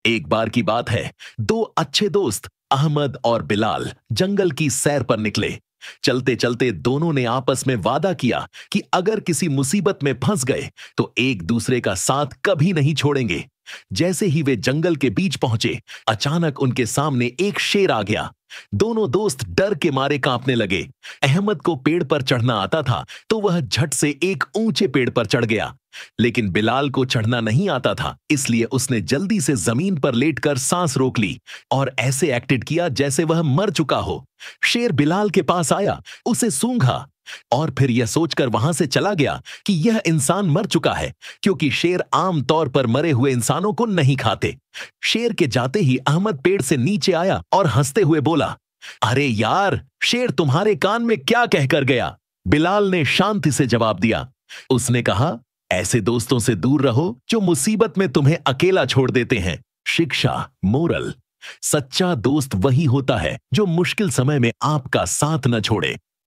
एक बार की बात है, दो अच्छे दोस्त अहमद और बिलाल जंगल की सैर पर निकले। चलते चलते दोनों ने आपस में वादा किया कि अगर किसी मुसीबत में फंस गए तो एक दूसरे का साथ कभी नहीं छोड़ेंगे। जैसे ही वे जंगल के बीच पहुंचे, अचानक उनके सामने एक शेर आ गया। दोनों दोस्त डर के मारे कांपने लगे। अहमद को पेड़ पर चढ़ना आता था, तो वह झट से एक ऊंचे पेड़ पर चढ़ गया। लेकिन बिलाल को चढ़ना नहीं आता था, इसलिए उसने जल्दी से जमीन पर लेटकर सांस रोक ली और ऐसे एक्टेड किया जैसे वह मर चुका हो। शेर बिलाल के पास आया, उसे सूंघा और फिर यह सोचकर वहां से चला गया कि यह इंसान मर चुका है, क्योंकि शेर आम तौर पर मरे हुए इंसानों को नहीं खाते। शेर के जाते ही अहमद पेड़ से नीचे आया और हंसते हुए बोला, अरे यार, शेर तुम्हारे कान में क्या कहकर गया? बिलाल ने शांति से जवाब दिया। उसने कहा, ऐसे दोस्तों से दूर रहो जो मुसीबत में तुम्हें अकेला छोड़ देते हैं। शिक्षा, मोरल: सच्चा दोस्त वही होता है जो मुश्किल समय में आपका साथ न छोड़े।